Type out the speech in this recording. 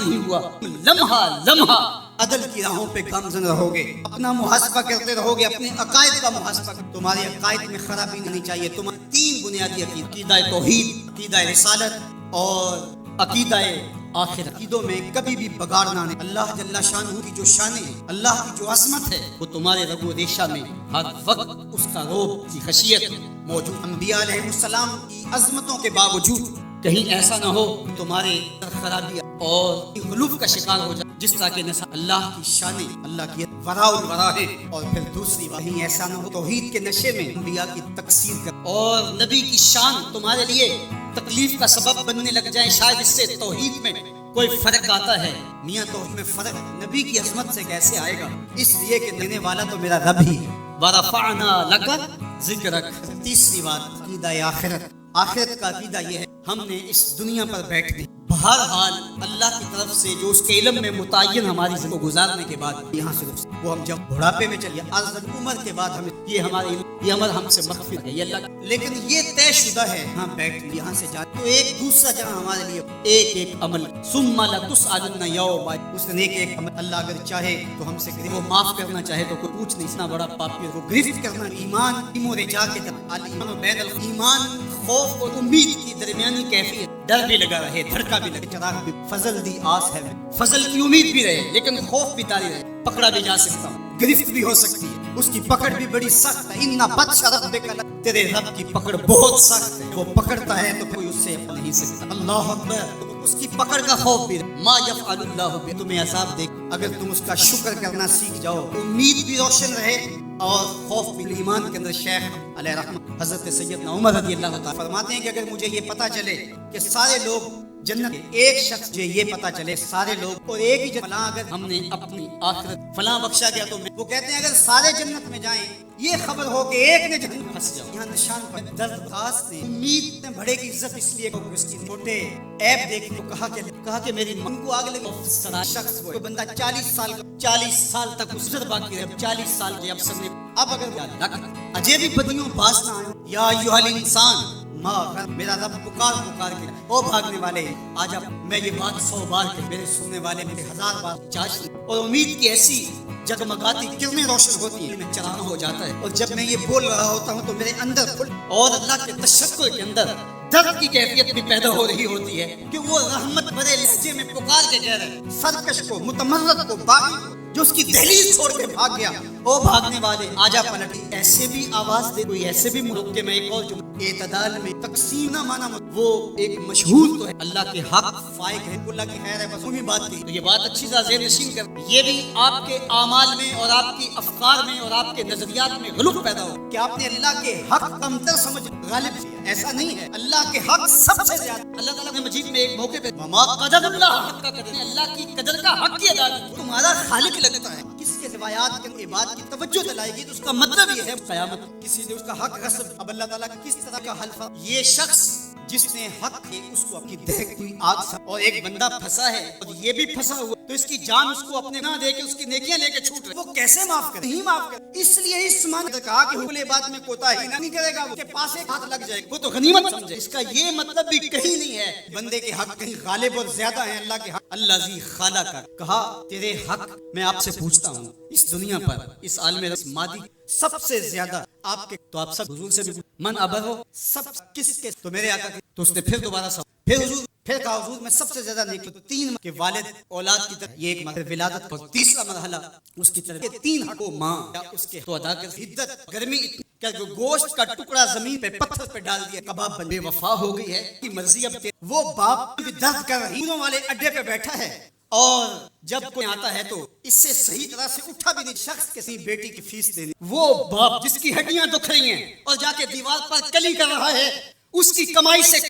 نہیں ہوا، لمحہ لمحہ عدل کی راہوں پہ گامزن رہو گے، اپنا محاسبہ کرتے رہو گے، اپنے عقائد کا محاسبہ کرتے، تمہارے عقائد میں خرابی نہیں چاہیے۔ تمہارے تین بنیادی عقیدہ توحید، عقیدہ رسالت اور عقیدہ آخر، عقیدوں میں کبھی بھی بگاڑ نہ آنے۔ اللہ جل شانہ کی جو شانیں ہیں، اللہ کی جو عظمت ہے، وہ تمہارے رگ و ریشہ میں ہر وقت اس کا روب کی خشیت موجود۔ انبیاء علیہ السلام کی عظمتوں کے باوجود کہیں ایسا نہ ہو تمہارے خرابی اور غلوف کا شکار ہو جائے، جس طرح کہ اللہ کی شانیں، اللہ کی وراء الورا ہے، اور پھر دوسری بات کہیں ایسا نہ ہو توحید کے نشے میں انبیاء کی تکثیر کر اور نبی کی شان تمہارے لیے تکلیف کا سبب بننے لگ جائے۔ شاید اس سے توحید میں کوئی فرق آتا ہے، میاں توحید میں فرق نبی کی عظمت سے کیسے آئے گا؟ اس لیے کہ دینے والا تو میرا رب ہی ہے۔ وَرَفَعْنَا لَكَ ذِكْرَكَ۔ تیسری بات عقیدہ آخرت، آخرت کا عقیدہ یہ ہے ہم نے اس دنیا پر بیٹھنے بہرحال اللہ کی طرف سے جو اس کے علم میں متعین ہماری زندگی کو گزارنے کے بعد یہاں سے وہ ہم جب بڑھاپے میں چلیے عرض عمر کے بعد ہمیں یہ عمر ہم سے مغفر ہے، یہ اللہ، لیکن یہ طے شدہ ہے ہاں بیٹھ یہاں سے جا تو ایک دوسرا جہاں ہمارے لیے ایک ایک عمل ثم لتسألن یوم، اس نے ایک عمل اللہ اگر چاہے تو ہم سے کرے، وہ معاف کرنا چاہے تو کوئی پوچھ نہیں، اتنا بڑا پاپی کو گرفت کرنا ایمان کی رجا کے ایمان بین ایمان خوف اور امید کی درمیانی کیفیت، ڈر بھی لگا رہے، دھڑکا بھی لگے، چراغ بھی، فضل دی آس ہے، فضل کی امید بھی رہے لیکن خوف بھی طاری رہے، پکڑا بھی جا سکتا ہوں، گرفت بھی ہو سکتی ہے، اس کی پکڑ بھی بڑی سخت ہے۔ ان بطش ربک، تیرے رب کی پکڑ بہت سخت ہے، وہ پکڑتا ہے تو کوئی اس سے اپنا نہیں سکتا۔ اللہ اکبر، اس کی پکڑ کا خوف بھی رہے۔ ما یفعل اللہ بک، تمہیں عذاب دے، اگر تم اس کا شکر کرنا سیکھ جاؤ، امید بھی روشن رہے اور خوف بھی۔ ایمان کے اندر شیخ علیہ رحمت حضرت سیدنا عمر رضی اللہ تعالیٰ فرماتے ہیں کہ اگر مجھے یہ پتا چلے کہ سارے لوگ جنت کے، ایک شخص جو یہ پتا چلے سارے لوگ اور ایک ہی فلاں، اگر ہم نے اپنی آخرت فلاں بخشا گیا تو وہ کہتے ہیں اگر سارے جنت میں جائیں، یہ خبر ہو کہ ایک نے جہنم پھنس جاؤ، یہاں نشان پر درد خاص نے امید نے بڑے کی عزت اس لیے اس کی چھوٹے عیب دیکھ کو کہا کہ میری من کو آگ لگی۔ شخص وہ بندہ 40 سال تک اس سے باقی رہے، 40 سال کے افسر نے اب اگر اجے بھی بدیوں باز نہ آئے، یا ایھا الانسان میرا رب پکار کے او بھاگنے والے آج اب میں یہ بات 100 بار کہ میرے سننے والے میرے 1000 بار چاش، اور امید کی ایسی جگمگاتی کرنیں روشن ہوتی ہیں، میں چراغ ہو جاتا ہے، اور جب میں یہ بول رہا ہوتا ہوں تو میرے اندر اور اللہ کے تشکر کے اندر درد کی کیفیت بھی پیدا ہو رہی ہوتی ہے کہ وہ رحمت بھرے لہجے میں پکار کے کہہ رہے سرکش کو، متمرد کو، باغی کو، جو اس کی دہلیز چھوڑ کے بھاگ گیا، او بھاگنے والے آجا پلٹی۔ ایسے بھی آواز دے کوئی، ایسے بھی ملک کے میں ایک اور جملہ اعتدال میں تقسیم نہ مانا، وہ ایک مشہور تو ہے اللہ کے حق فائق ہے، اللہ کی خیر ہے، بس وہی بات کی تو یہ بات اچھی طرح ذہن نشین کر، یہ بھی آپ کے اعمال میں اور آپ کی افکار میں اور آپ کے نظریات میں غلط پیدا ہو کہ آپ نے اللہ کے حق کمتر سمجھ غالب کیا، ایسا نہیں ہے، اللہ کے حق سب سے زیادہ۔ اللہ تعالیٰ نے مجید میں ایک موقع پہ وما قدر اللہ حق کا قدر، اللہ کی قدر کا حق کی ادا کی، تمہارا خالق لگتا ہے، کس کے روایات کے عبادت کی توجہ دلائے گی تو اس کا مطلب یہ ہے قیامت کسی نے اس کا حق غصب، اب اللہ تعالیٰ کس طرح کا حلفہ، یہ شخص جس نے حق ہے اس کو اپنی دہک ہوئی آگ سے، اور ایک بندہ پھنسا ہے اور یہ بھی پھنسا ہوا تو اس کی جان اس کو اپنے نہ دے کے اس کی نیکیاں لے کے چھوٹ رہے، وہ کیسے معاف کرے؟ نہیں معاف کرے، اس لیے اس مان نے کہا کہ حکم بات میں کوتاہی نہیں کرے گا، وہ کے پاس ایک ہاتھ لگ جائے گا وہ تو غنیمت سمجھے، اس کا یہ مطلب بھی کہیں نہیں ہے بندے کے حق کہیں غالب اور زیادہ ہیں اللہ کے حق۔ اللہ ذی خالہ کا کہا تیرے حق میں آپ سے پوچھتا ہوں، اس دنیا پر اس عالم مادی سب سے زیادہ آپ کے، تو آپ سب حضور سے بھی من ابر ہو سب کس کے، تو میرے آقا کے، تو اس نے پھر دوبارہ سوال، پھر حضور پھر کہا حضور میں سب سے زیادہ نیک، تو 3 کے والد اولاد کی طرف، یہ ایک مرحلہ ولادت، اور تیسرا مرحلہ اس کی طرف، یہ 3 حق کو ماں یا اس کے تو ادا کر، حدت گرمی کہ گوشت کا ٹکڑا زمین پہ پتھر پہ ڈال دیا، کباب بن بے وفا ہو گئی ہے کی مرضی، اب وہ باپ بھی درد کر رہی والے اڈے پہ بیٹھا ہے، اور جب کوئی آتا ہے تو اس سے صحیح طرح سے اٹھا بھی نہیں، شخص کسی بیٹی کی فیس دینی، وہ باپ جس کی ہڈیاں دکھ رہی ہیں اور جا کے دیوار پر کلی کر رہا ہے، اس کی کمائی سے